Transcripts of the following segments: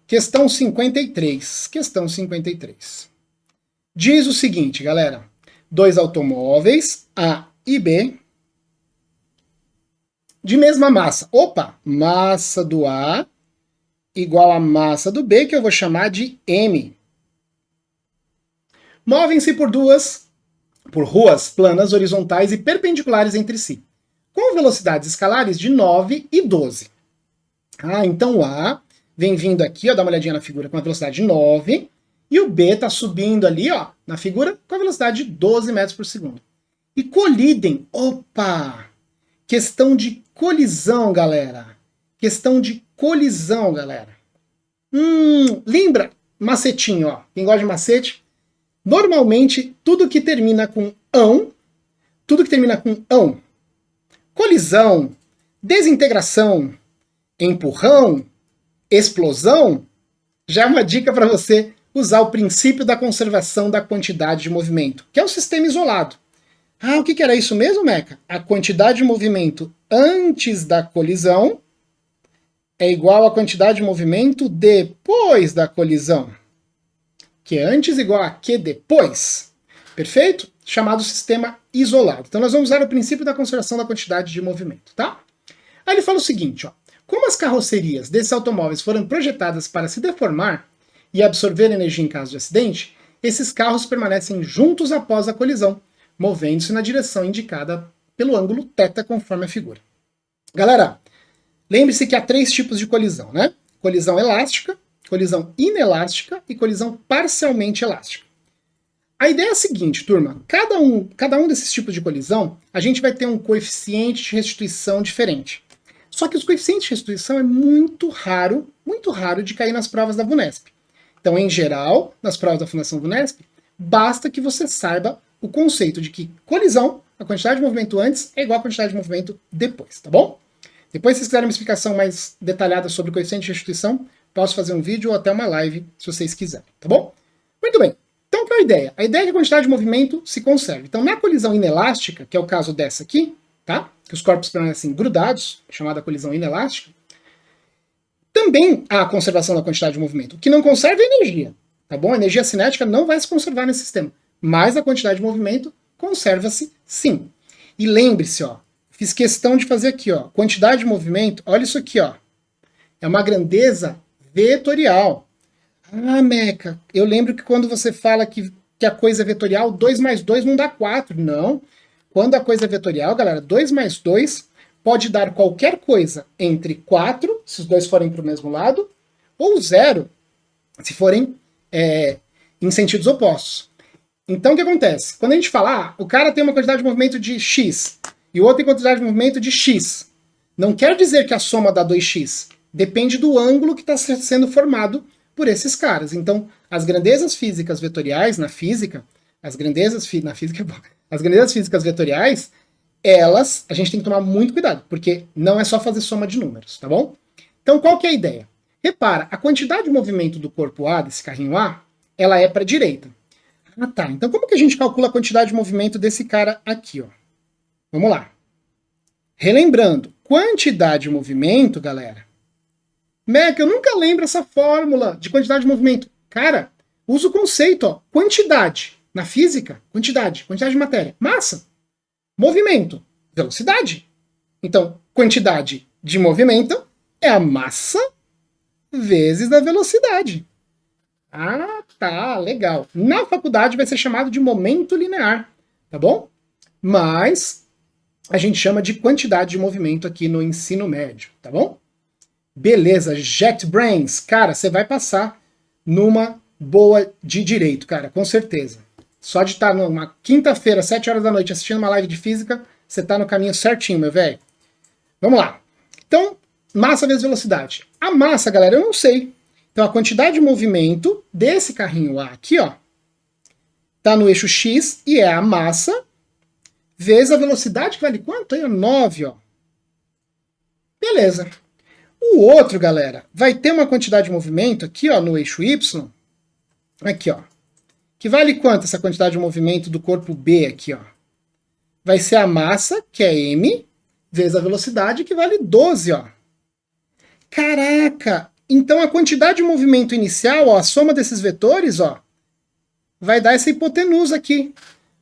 Questão 53. Questão 53. Diz o seguinte, galera. Dois automóveis, A e B, de mesma massa. Opa! Massa do A igual a massa do B, que eu vou chamar de M. Movem-se por ruas planas, horizontais e perpendiculares entre si, com velocidades escalares de 9 e 12. Então o A vem vindo aqui, ó, dá uma olhadinha na figura, com a velocidade de 9, e o B está subindo ali, ó, na figura, com a velocidade de 12 metros por segundo. E colidem. Opa! Questão de colisão, galera. Questão de colisão, galera. Lembra? Macetinho, ó. Quem gosta de macete? Normalmente, tudo que termina com ão, colisão, desintegração, empurrão, explosão, já é uma dica para você usar o princípio da conservação da quantidade de movimento, que é o sistema isolado. O que era isso mesmo, Meca? A quantidade de movimento antes da colisão é igual à quantidade de movimento depois da colisão. Que é antes igual a que depois. Perfeito? Chamado sistema isolado. Então nós vamos usar o princípio da conservação da quantidade de movimento, tá? Aí ele fala o seguinte, ó. Como as carrocerias desses automóveis foram projetadas para se deformar e absorver energia em caso de acidente, esses carros permanecem juntos após a colisão, movendo-se na direção indicada pelo ângulo θ, conforme a figura. Galera, lembre-se que há 3 tipos de colisão, né? Colisão elástica, colisão inelástica e colisão parcialmente elástica. A ideia é a seguinte, turma, cada um desses tipos de colisão, a gente vai ter um coeficiente de restituição diferente. Só que os coeficientes de restituição é muito raro de cair nas provas da VUNESP. Então, em geral, nas provas da Fundação VUNESP, basta que você saiba o conceito de que colisão, a quantidade de movimento antes, é igual à quantidade de movimento depois, tá bom? Depois, se vocês quiserem uma explicação mais detalhada sobre o coeficiente de restituição, posso fazer um vídeo ou até uma live, se vocês quiserem, tá bom? Muito bem. Então, qual é a ideia? A ideia é que a quantidade de movimento se conserve. Então, na colisão inelástica, que é o caso dessa aqui, tá? Que os corpos permanecem grudados, chamada colisão inelástica, também há a conservação da quantidade de movimento. O que não conserva é energia, tá bom? A energia cinética não vai se conservar nesse sistema, mas a quantidade de movimento conserva-se sim. E lembre-se, ó, fiz questão de fazer aqui, ó, quantidade de movimento, olha isso aqui, ó, é uma grandeza vetorial. Meca, eu lembro que quando você fala que a coisa é vetorial, 2 mais 2 não dá 4. Não. Quando a coisa é vetorial, galera, 2 mais 2 pode dar qualquer coisa entre 4, se os dois forem para o mesmo lado, ou 0, se forem em sentidos opostos. Então, o que acontece? Quando a gente fala, o cara tem uma quantidade de movimento de x, e o outro tem quantidade de movimento de x, não quer dizer que a soma dá 2x. Depende do ângulo que está sendo formado por esses caras. Então, as grandezas físicas vetoriais na física, as grandezas físicas vetoriais, elas, a gente tem que tomar muito cuidado, porque não é só fazer soma de números, tá bom? Então, qual que é a ideia? Repara, a quantidade de movimento do corpo A, desse carrinho A, ela é para a direita. Tá. Então, como que a gente calcula a quantidade de movimento desse cara aqui, ó? Vamos lá. Relembrando, quantidade de movimento, galera. Meca, eu nunca lembro essa fórmula de quantidade de movimento. Cara, usa o conceito, ó. Quantidade. Na física, quantidade de matéria. Massa. Movimento. Velocidade. Então, quantidade de movimento é a massa vezes a velocidade. Tá, legal. Na faculdade vai ser chamado de momento linear, tá bom? Mas a gente chama de quantidade de movimento aqui no ensino médio, tá bom? Beleza, JetBrains, cara, você vai passar numa boa de direito, cara, com certeza. Só de estar numa quinta-feira, 7 horas da noite, assistindo uma live de física, você tá no caminho certinho, meu velho. Vamos lá. Então, massa vezes velocidade. A massa, galera, eu não sei. Então, a quantidade de movimento desse carrinho A aqui, ó, tá no eixo X e é a massa vezes a velocidade, que vale quanto? Aí, 9, ó. Beleza. O outro, galera, vai ter uma quantidade de movimento aqui, ó, no eixo Y, aqui, ó, que vale quanto essa quantidade de movimento do corpo B aqui, ó? Vai ser a massa, que é M, vezes a velocidade, que vale 12, ó. Caraca! Então a quantidade de movimento inicial, ó, a soma desses vetores, ó, vai dar essa hipotenusa aqui.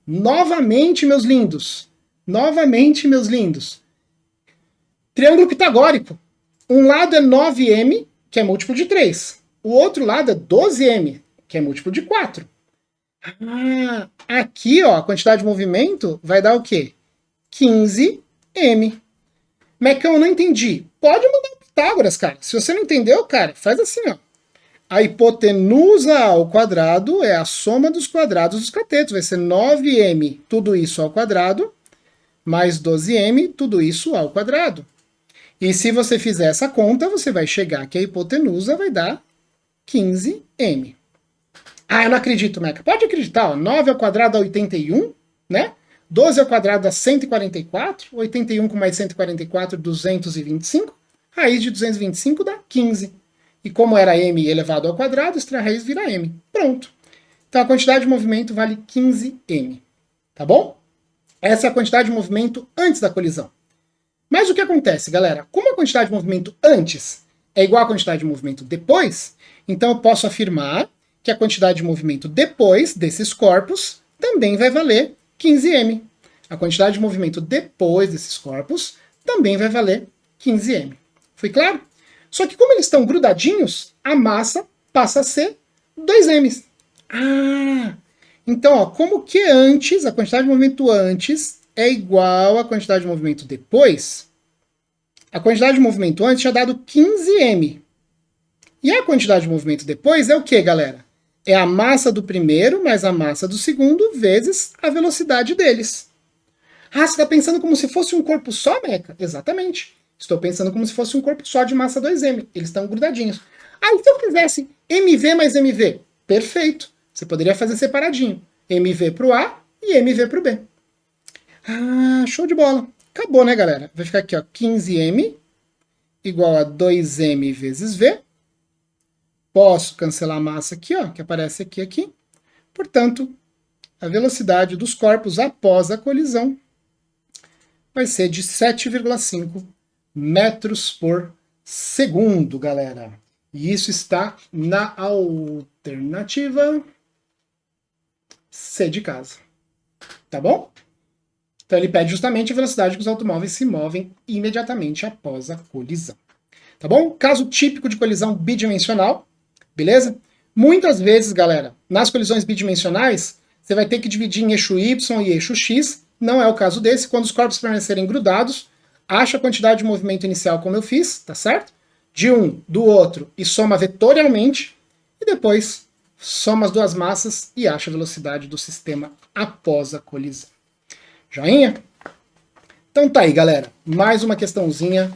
Novamente, meus lindos. Novamente, meus lindos. Triângulo pitagórico. Um lado é 9m, que é múltiplo de 3. O outro lado é 12m, que é múltiplo de 4. Ah, aqui, ó, a quantidade de movimento vai dar o quê? 15m. Mecão, eu não entendi. Pode mandar o Pitágoras, cara. Se você não entendeu, cara, faz assim, ó. A hipotenusa ao quadrado é a soma dos quadrados dos catetos. Vai ser 9m, tudo isso ao quadrado, mais 12m, tudo isso ao quadrado. E se você fizer essa conta, você vai chegar que a hipotenusa vai dar 15m. Ah, eu não acredito, Meca. Pode acreditar, ó. 9 ao quadrado dá 81, né? 12 ao quadrado dá 144. 81 com mais 144, 225. Raiz de 225 dá 15. E como era m elevado ao quadrado, extrair a raiz vira m. Pronto. Então a quantidade de movimento vale 15m. Tá bom? Essa é a quantidade de movimento antes da colisão. Mas o que acontece, galera? Como a quantidade de movimento antes é igual à quantidade de movimento depois, então eu posso afirmar que a quantidade de movimento depois desses corpos também vai valer 15m. A quantidade de movimento depois desses corpos também vai valer 15m. Foi claro? Só que como eles estão grudadinhos, a massa passa a ser 2m. Ah! Então, ó, como que antes, a quantidade de movimento antes é igual à quantidade de movimento depois, a quantidade de movimento antes tinha dado 15m. E a quantidade de movimento depois é o que, galera? É a massa do primeiro mais a massa do segundo vezes a velocidade deles. Ah, você está pensando como se fosse um corpo só, Meca? Exatamente. Estou pensando como se fosse um corpo só de massa 2m. Eles estão grudadinhos. Ah, e se eu fizesse mv mais mv? Perfeito. Você poderia fazer separadinho. mv para o A e mv para o B. Ah, show de bola. Acabou, né, galera? Vai ficar aqui, ó, 15m igual a 2m vezes v. Posso cancelar a massa aqui, ó, que aparece aqui. Portanto, a velocidade dos corpos após a colisão vai ser de 7,5 metros por segundo, galera. E isso está na alternativa C de casa. Tá bom? Então ele pede justamente a velocidade que os automóveis se movem imediatamente após a colisão. Tá bom? Caso típico de colisão bidimensional, beleza? Muitas vezes, galera, nas colisões bidimensionais, você vai ter que dividir em eixo Y e eixo X. Não é o caso desse. Quando os corpos permanecerem grudados, acha a quantidade de movimento inicial como eu fiz, tá certo? De um, do outro, e soma vetorialmente. E depois soma as duas massas e acha a velocidade do sistema após a colisão. Joinha? Então tá aí, galera. Mais uma questãozinha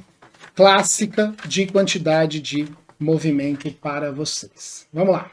clássica de quantidade de movimento para vocês. Vamos lá.